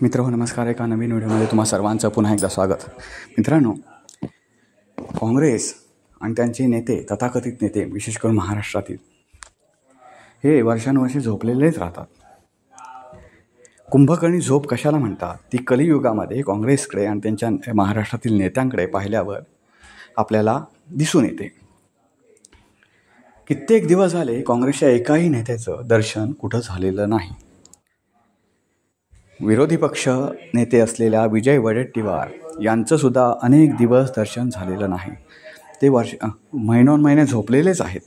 मित्रांनो नमस्कार. एका नवीन व्हिडिओमध्ये तुम्हा सर्वांचं पुन्हा एकदा स्वागत. मित्रांनो, काँग्रेस आणि त्यांचे नेते, तथाकथित नेते, विशेष करून महाराष्ट्रातील, हे वर्षानुवर्षे झोपलेलेच राहतात. कुंभकर्णी झोप कशाला म्हणतात? ती कलियुगामध्ये काँग्रेसकडे आणि त्यांच्या महाराष्ट्रातील नेत्यांकडे पाहिल्यावर आपल्याला दिसून येते. कित्येक दिवस झाले काँग्रेसच्या एकाही नेत्याचं दर्शन कुठं झालेलं नाही. विरोधी पक्ष नेते असलेल्या विजय वडेट्टीवार यांचंसुद्धा अनेक दिवस दर्शन झालेलं नाही. ते महिनोन्महिने झोपलेलेच आहेत.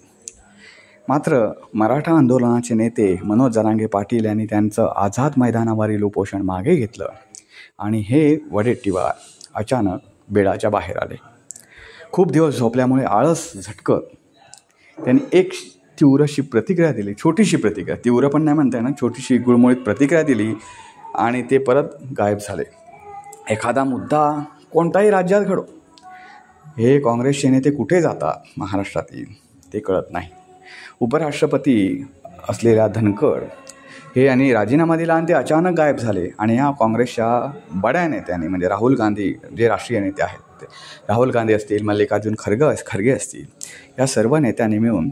मात्र मराठा आंदोलनाचे नेते मनोज जरांगे पाटील यांनी त्यांचं आझाद मैदानावरील उपोषण मागे घेतलं आणि हे वडेट्टीवार अचानक बेडाच्या बाहेर आले. खूप दिवस झोपल्यामुळे आळस झटकत त्यांनी एक तीव्रशी प्रतिक्रिया दिली. छोटीशी प्रतिक्रिया, तीव्र पण नाही म्हणता येणार, छोटीशी गुळमुळीत प्रतिक्रिया दिली आणि ते परत गायब झाले. एखादा मुद्दा कोणताही राज्यात घडो, हे काँग्रेसचे नेते कुठे जातात महाराष्ट्रातील ते कळत नाही. उपराष्ट्रपती असलेल्या धनखड हे यांनी राजीनामा दिला आणि ते अचानक गायब झाले. आणि या काँग्रेसच्या बड्या नेत्यांनी, म्हणजे राहुल गांधी जे राष्ट्रीय नेते आहेत, ते राहुल गांधी असतील, मल्लिकार्जुन खरगे असतील, या सर्व नेत्यांनी मिळून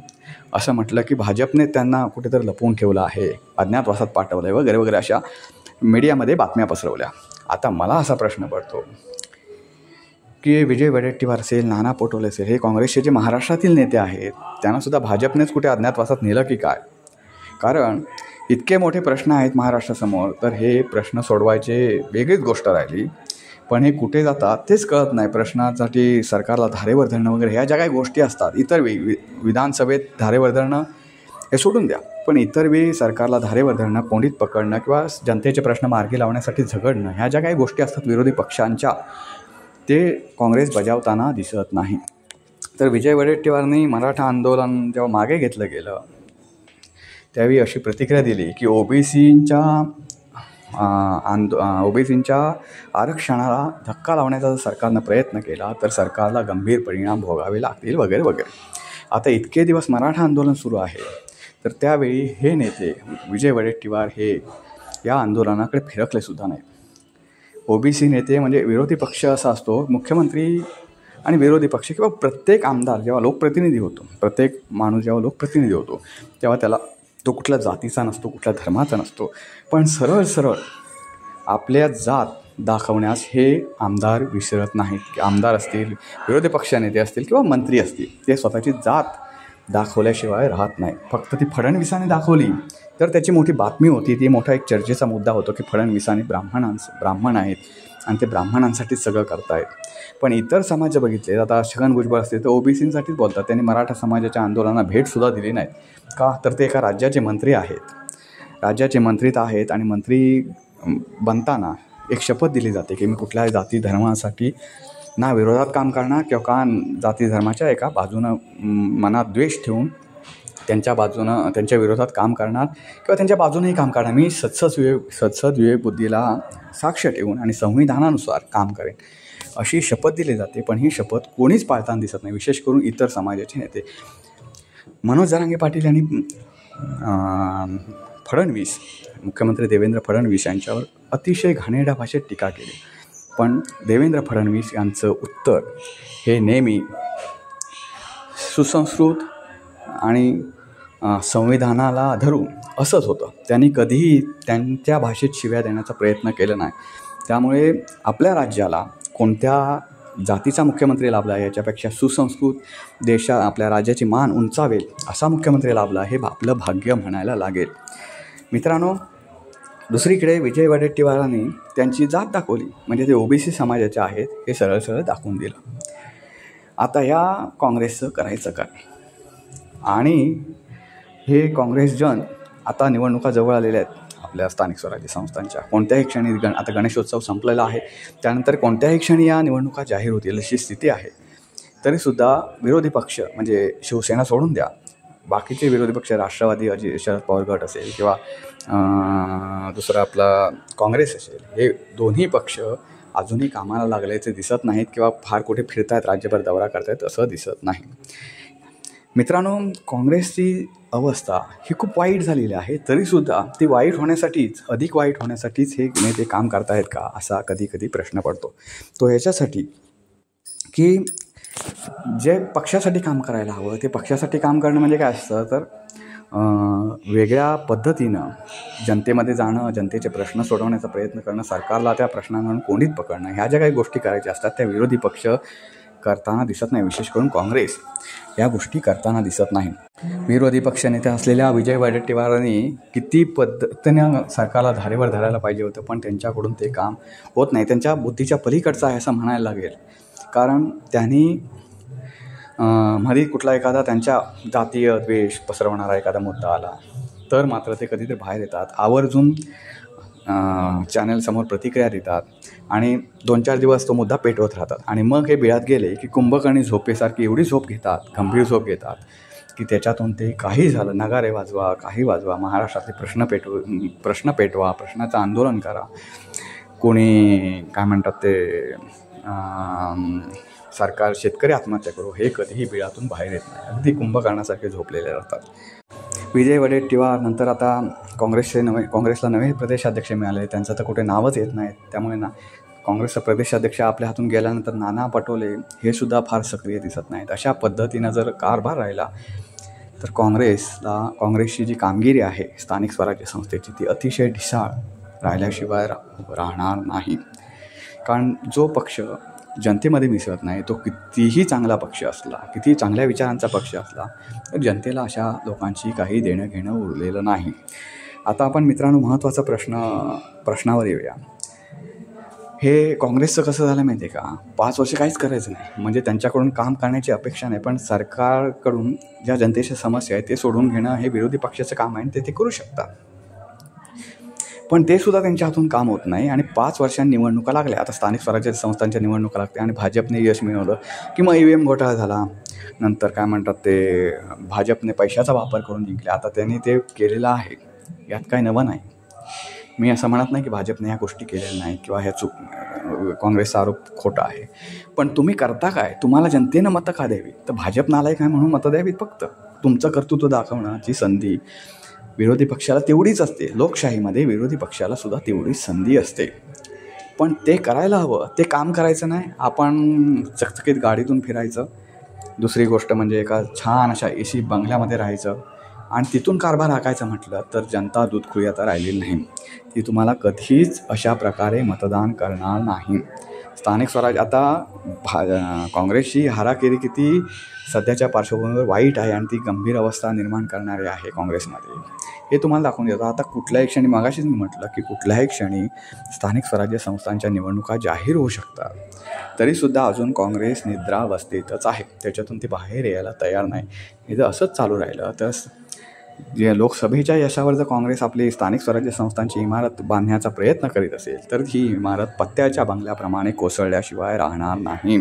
असं म्हटलं की भाजपने त्यांना कुठेतरी लपवून ठेवलं आहे, अज्ञातवासात पाठवलं आहे वगैरे वगैरे, अशा मीडियामध्ये बातम्या पसरवल्या. आता मला असा प्रश्न पडतो की विजय वडेट्टीवार असेल, नाना पटोले असेल, हे काँग्रेसचे जे महाराष्ट्रातील नेते आहेत, त्यांनासुद्धा भाजपनेच कुठे अज्ञातवासात नेलं की काय? कारण इतके मोठे प्रश्न आहेत महाराष्ट्रासमोर, तर हे प्रश्न सोडवायचे वेगळीच गोष्ट राहिली. पण हे कुठे जातात तेच कळत नाही. प्रश्नासाठी सरकारला धारेवर धरणं वगैरे ह्या ज्या काही गोष्टी असतात, इतर विधानसभेत धारेवर धरणं हे सोडून द्या, पण इतर वेळी सरकारला धारेवर धरणं, कोंडीत पकडणं किंवा जनतेचे प्रश्न मार्गी लावण्यासाठी झगडणं, ह्या ज्या काही गोष्टी असतात विरोधी पक्षांच्या, ते काँग्रेस बजावताना दिसत नाही. तर विजय वडेट्टीवारांनी मराठा आंदोलन जेव्हा मागे घेतलं गेलं त्यावेळी अशी प्रतिक्रिया दिली की ओबीसींच्या आरक्षणाला धक्का लावण्याचा जर सरकारनं प्रयत्न केला तर सरकारला गंभीर परिणाम भोगावे लागतील वगैरे वगैरे. आता इतके दिवस मराठा आंदोलन सुरू आहे, तर त्यावेळी हे नेते विजय वडेट्टीवार हे या आंदोलनाकडे फिरकलेसुद्धा नाही. ओबीसी नेते म्हणजे विरोधी पक्ष असा असतो, मुख्यमंत्री आणि विरोधी पक्ष किंवा प्रत्येक आमदार जेव्हा लोकप्रतिनिधी होतो, प्रत्येक माणूस जेव्हा लोकप्रतिनिधी होतो, तेव्हा त्याला तो कुठल्या जातीचा नसतो, कुठल्या धर्माचा नसतो, पण सरळ सरळ आपल्या जात दाखवण्यास हे आमदार विसरत नाहीत. आमदार असतील, विरोधी पक्ष नेते असतील किंवा मंत्री असतील, ते स्वतःची जात दाखवल्याशिवाय राहत नाही. फक्त ती फडणवीसांनी दाखवली तर त्याची मोठी बातमी होती, ती मोठा एक चर्चेचा मुद्दा होतो की फडणवीसांनी ब्राह्मण आहेत आणि ते ब्राह्मणांसाठीच सगळं करतायत. पण इतर समाज बघितले, आता छगन भुजबळ असतील तर ओबीसींसाठीच बोलतात. त्यांनी मराठा समाजाच्या आंदोलनाला भेटसुद्धा दिली नाही. का? तर ते एका राज्याचे मंत्री आहेत, राज्याचे मंत्रीत आहेत आणि मंत्री बनताना एक शपथ दिली जाते की मी कुठल्याही जाती धर्मासाठी ना विरोधात काम करणार किंवा का जाती धर्माच्या एका बाजूनं मनात द्वेष ठेवून त्यांच्या विरोधात काम करणार किंवा त्यांच्या बाजूनही काम करणार. मी सत्सद विवेक बुद्धीला साक्ष ठेवून आणि संविधानानुसार काम करेन, अशी शपथ दिली जाते. पण ही शपथ कोणीच पाळताना दिसत नाही, विशेष करून इतर समाजाचे नेते. मनोज जरांगे पाटील यांनी मुख्यमंत्री देवेंद्र फडणवीस यांच्यावर अतिशय घाणेरड्या भाषेत टीका केली. पण देवेंद्र फडणवीस यांचं उत्तर हे नेहमी सुसंस्कृत आणि संविधानाला धरून असंच होतं. त्यांनी कधीही त्यांच्या भाषेत शिव्या देण्याचा प्रयत्न केला नाही. त्यामुळे आपल्या राज्याला कोणत्या जातीचा मुख्यमंत्री लाभला याच्यापेक्षा सुसंस्कृत आपल्या राज्याची मान उंचावेल असा मुख्यमंत्री लाभला, हे आपलं भाग्य म्हणायला लागेल. मित्रांनो, दुसरीकडे विजय वडेट्टीवारांनी त्यांची जात दाखवली, म्हणजे ते ओबीसी समाजाचे आहेत हे सरळ सरळ दाखवून दिलं. आता ह्या काँग्रेसचं करायचं काय? आणि हे काँग्रेसजन आता निवडणुका जवळ आलेल्या आहेत आपल्या स्थानिक स्वराज्य संस्थांच्या. कोणत्याही क्षणी आता गणेशोत्सव संपलेला आहे, त्यानंतर कोणत्याही क्षणी या निवडणुका जाहीर होतील अशी स्थिती आहे. तरीसुद्धा विरोधी पक्ष म्हणजे शिवसेना सोडून द्या, बाकीचे विरोधी पक्ष, राष्ट्रवादी शरद पवार गट असेल किंवा दुसरा आपला काँग्रेस असेल, हे दोन्ही पक्ष अजूनही कामाला लागल्याचे दिसत नाहीत किंवा फार कुठे फिरतायत, राज्यभर दौरा करतायत असं दिसत नाही. मित्रांनो, काँग्रेसची अवस्था ही खूप वाईट झालेली आहे. तरीसुद्धा ती वाईट होण्यासाठीच, अधिक वाईट होण्यासाठीच हे नेते काम करतायत का, असा कधी कधी प्रश्न पडतो. तो ह्याच्यासाठी की जे पक्षासाठी काम करायला हवं ते पक्षासाठी काम करणं म्हणजे काय असतं तर वेगळ्या पद्धतीनं जनतेमध्ये जाणं, जनतेचे प्रश्न सोडवण्याचा प्रयत्न करणं, सरकारला त्या प्रश्नांवरून कोंडीत पकडणं, ह्या ज्या काही गोष्टी करायच्या असतात त्या विरोधी पक्ष करताना दिसत नाही. विशेष करून काँग्रेस या गोष्टी करताना दिसत नाही. विरोधी पक्षनेते असलेल्या विजय वडेट्टीवारांनी किती पद्धतीनं सरकारला धारेवर धरायला पाहिजे होतं, पण त्यांच्याकडून ते काम होत नाही. त्यांच्या बुद्धीच्या पलीकडचं आहे असं म्हणायला लागेल. कारण त्यांनी मध्ये कुठला एखादा त्यांच्या जातीय द्वेष पसरवणारा एखादा मुद्दा आला तर मात्र ते कधीतरी बाहेर येतात, आवर्जून चॅनलसमोर प्रतिक्रिया देतात आणि 2-4 दिवस तो मुद्दा पेटवत राहतात. आणि मग हे बिळात गेले की कुंभकर्णी झोपेसारखी एवढी झोप घेतात, गंभीर झोप घेतात की त्याच्यातून ते काही झालं, नगारे वाजवा, काही वाजवा, महाराष्ट्रातले प्रश्न पेटवा, प्रश्नाचं आंदोलन करा, कोणी काय म्हणतात ते सरकार शेतकरी आत्महत्या करू, हे कधीही बिळातून बाहेर येत नाही. अगदी कुंभकर्णासारखे झोपलेले राहतात. विजय वडेट्टीवार नंतर आता काँग्रेसला नवे प्रदेशाध्यक्ष मिळाले. त्यांचं तर कुठे नावच येत नाही. त्यामुळे काँग्रेसचा प्रदेशाध्यक्ष आपल्या हातून गेल्यानंतर नाना पटोले हे सुद्धा फार सक्रिय दिसत नाहीत. अशा पद्धतीनं जर कारभार राहिला तर काँग्रेसची जी कामगिरी आहे स्थानिक स्वराज्य संस्थेची ती अतिशय ढिसाळ राहिल्याशिवाय राहणार नाही. कारण जो पक्ष जनतेमध्ये मिसळत नाही तो कितीही चांगला पक्ष असला, किती चांगल्या विचारांचा पक्ष असला तर जनतेला अशा लोकांची काही देणं घेणं उरलेलं नाही. आता आपण मित्रांनो महत्त्वाचा प्रश्नावर येऊया. हे काँग्रेसचं कसं झालं माहिती आहे का, 5 वर्ष काहीच करायचं नाही, म्हणजे त्यांच्याकडून काम करण्याची अपेक्षा नाही, पण सरकारकडून ज्या जनतेच्या समस्या आहेत ते सोडून घेणं हे विरोधी पक्षाचं काम आहे आणि ते करू शकतात. पण ते सुद्धा त्यांच्या हातून काम होत नाही आणि 5 वर्षांनी निवडणुका लागल्या. आता स्थानिक स्वराज्य संस्थांच्या निवडणुका लागल्या आणि भाजपने यश मिळवलं की मग EVM घोटाळा झाला. नंतर काय म्हणतात ते भाजपने पैशाचा वापर करून जिंकले. आता त्यांनी ते केलेलं आहे, यात काही नवं नाही. मी असं म्हणत नाही की भाजपने ह्या गोष्टी केलेल्या नाही किंवा ह्या काँग्रेसचा आरोप खोटा आहे. पण तुम्ही करता काय, तुम्हाला जनतेनं मतं का द्यावी, तर भाजप नालायक आहे म्हणून मतं द्यावीत. फक्त तुमचं कर्तृत्व दाखवण्याची संधी विरोधी पक्षाला तेवढीच असते. लोकशाहीमध्ये विरोधी पक्षाला सुद्धा तेवढीच संधी असते. पण ते करायला हवं, ते काम करायचं नाही. आपण चकचकीत गाडीतून फिरायचं, दुसरी गोष्ट म्हणजे एका छान अशा AC बंगल्यामध्ये राहायचं आणि तिथून कारभार हाकायचं म्हटलं तर जनता दूधखुळी आता राहिलेली नाही. ती तुम्हाला कधीच अशा प्रकारे मतदान करणार नाही. स्थानिक स्वराज्य आता काँग्रेसची हाराकिरी किती सध्याच्या पार्श्वभूमीवर वाईट आहे आणि ती गंभीर अवस्था निर्माण करणारी आहे काँग्रेसमध्ये, हे तुम्हाला दाखवून देतं. आता कुठल्याही क्षणी, मागाशीच मी म्हटलं की कुठल्याही क्षणी स्थानिक स्वराज्य संस्थांच्या निवडणुका जाहीर होऊ शकतात. तरीसुद्धा अजून काँग्रेस निद्रावस्थेतच आहे, त्याच्यातून ती बाहेर यायला तयार नाही. हे जर असंच चालू राहिलं तर जे लोकसभेच्या यशावर जर काँग्रेस आपली स्थानिक स्वराज्य संस्थांची इमारत बांधण्याचा प्रयत्न करीत असेल तर ही इमारत पत्त्याच्या बंगल्याप्रमाणे कोसळल्याशिवाय राहणार नाही.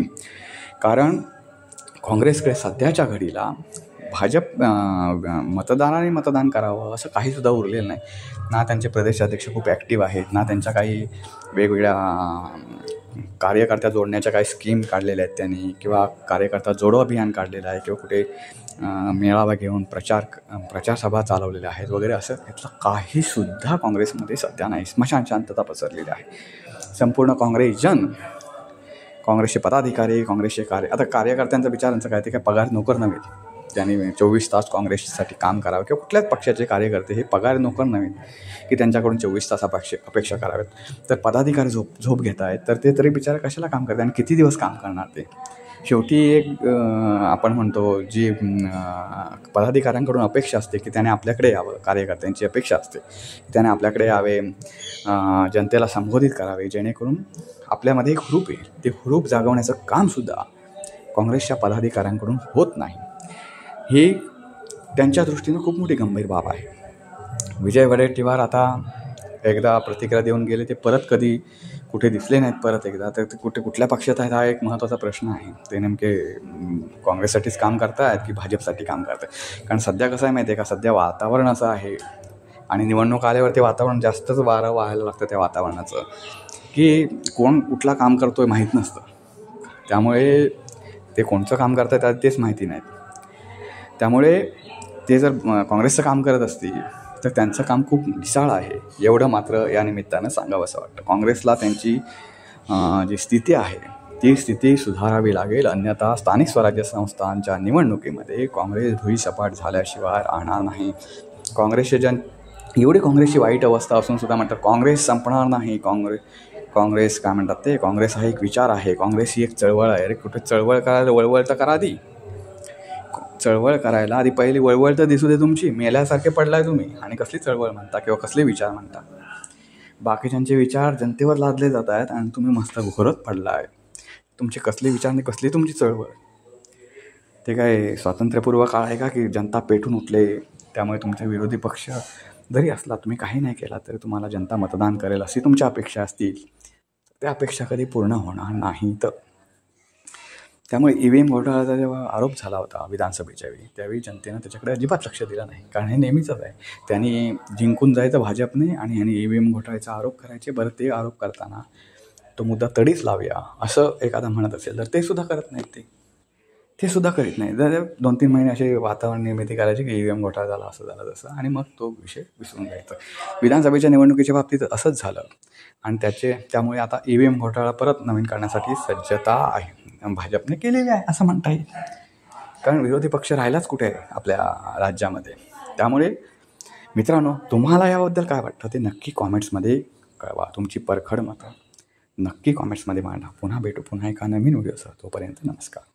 कारण काँग्रेसकडे सध्याच्या घडीला भाजप मतदारांनी मतदान करावं असं काहीसुद्धा उरलेलं नाही. ना त्यांचे प्रदेशाध्यक्ष खूप ॲक्टिव्ह आहेत, ना त्यांच्या काही वेगवेगळ्या कार्यकर्त्या जोडण्याच्या काही स्कीम काढलेल्या आहेत त्यांनी, किंवा कार्यकर्ता जोडो अभियान काढलेलं आहे, किंवा कुठे मेळावा घेऊन प्रचार सभा चालवलेल्या आहेत वगैरे. असं यातलं काहीसुद्धा काँग्रेसमध्ये सध्या नाही. स्मशान शांतता पसरलेली आहे. संपूर्ण काँग्रेसचे पदाधिकारी, काँग्रेसचे आता कार्यकर्त्यांचं विचारांचं काय, ते काय पगार नोकर नव्हे ज्यांनी 24 तास काँग्रेससाठी काम करावं, किंवा कुठल्याच पक्षाचे कार्यकर्ते हे पगार नोकर नव्हे की त्यांच्याकडून 24 तास अपेक्षा करावेत. तर पदाधिकारी झोप घेत आहेत तर ते तरी बिचारा कशाला काम करतात आणि किती दिवस काम करणार ते. शेवटी एक आपण म्हणतो जी पदाधिकाऱ्यांकडून अपेक्षा असते की त्याने आपल्याकडे यावं, कार्यकर्त्यांची अपेक्षा असते की त्याने आपल्याकडे यावे, जनतेला संबोधित करावे, जेणेकरून आपल्यामध्ये एक हुरूप येईल. ते हुरूप जागवण्याचं कामसुद्धा काँग्रेसच्या पदाधिकाऱ्यांकडून होत नाही. ही त्यांच्या दृष्टीनं खूप मोठी गंभीर बाब आहे. विजय वडेट्टीवार आता एकदा प्रतिक्रिया देऊन गेले, ते परत कधी कुठे दिसले नाहीत परत एकदा. तर ते कुठल्या पक्षात आहेत हा एक महत्त्वाचा प्रश्न आहे. ते नेमके काँग्रेससाठीच काम करतायत की भाजपसाठी काम करत आहेत. कारण सध्या कसं आहे माहिती आहे का, सध्या वातावरण असं आहे आणि निवडणूक आल्यावर ते वातावरण जास्तच वारं व्हायला लागतं त्या वातावरणाचं, की कोण कुठला काम करतो आहे माहीत नसतं. त्यामुळे ते कोणचं काम करत आहेत तेच माहिती नाहीत. त्यामुळे ते जर काँग्रेसचं काम करत असतील तर त्यांचं काम खूप विशाळ आहे, एवढं मात्र या निमित्तानं सांगावंसं वाटतं. काँग्रेसला त्यांची जी स्थिती आहे ती स्थिती सुधारावी लागेल, अन्यथा स्थानिक स्वराज्य संस्थांच्या निवडणुकीमध्ये काँग्रेस भुईसपाट झाल्याशिवाय राहणार नाही. एवढी काँग्रेसची वाईट अवस्था असून सुद्धा म्हणतात काँग्रेस संपणार नाही. काँग्रेस काय म्हणतात ते, काँग्रेस हा एक विचार आहे, काँग्रेस ही एक चळवळ आहे. अरे कुठे चळवळ करायला वळवळ तर करा आधी. चळवळ करायला आधी पहिली वळवळ तर दिसू दे तुमची. मेल्यासारखे पडलाय तुम्ही आणि कसली चळवळ म्हणता किंवा कसले विचार म्हणता. बाकीच्यांचे विचार जनतेवर लादले जात आहेत आणि तुम्ही मस्त घोरत पडलाय. तुमचे कसले विचार आणि कसली तुमची चळवळ. ते काय स्वातंत्र्यपूर्व काळ आहे का की जनता पेटून उठले त्यामुळे तुमचे विरोधी पक्ष जरी असला, तुम्ही काही नाही केला तरी तुम्हाला जनता मतदान करेल अशी तुमच्या अपेक्षा असतील, त्या अपेक्षा कधी पूर्ण होणार नाहीत. त्यामुळे EVM घोटाळ्याचा जेव्हा आरोप झाला होता विधानसभेच्या वेळी, त्यावेळी जनतेनं त्याच्याकडे अजिबात लक्ष दिलं नाही. कारण हे नेहमीच आहे, त्यांनी जिंकून जायचं भाजपने आणि ह्यांनी EVM घोटाळ्याचा आरोप करायचे. बरं, ते आरोप करताना तो मुद्दा तडीच लावूया असं एखादा म्हणत असेल तर ते सुद्धा करत नाहीत. ते सुद्धा करीत नाही. जर 2-3 महिने असे वातावरण निर्मिती करायची की EVM घोटाळा झाला, असं झालं तसं, आणि मग तो विषय विसरून जायचा. विधानसभेच्या निवडणुकीच्या बाबतीत असंच झालं आणि त्यामुळे आता EVM घोटाळा परत नवीन करण्यासाठी सज्जता आहे भाजपने केलेली आहे असं म्हणता येईल. कारण विरोधी पक्ष राहिलाच कुठे आहे आपल्या राज्यामध्ये. त्यामुळे मित्रांनो, तुम्हाला याबद्दल काय वाटतं ते नक्की कॉमेंट्समध्ये कळवा. तुमची परखड मतं नक्की कॉमेंट्समध्ये मांडा. पुन्हा भेटू पुन्हा एका नवीन व्हिडिओसह. तोपर्यंत नमस्कार.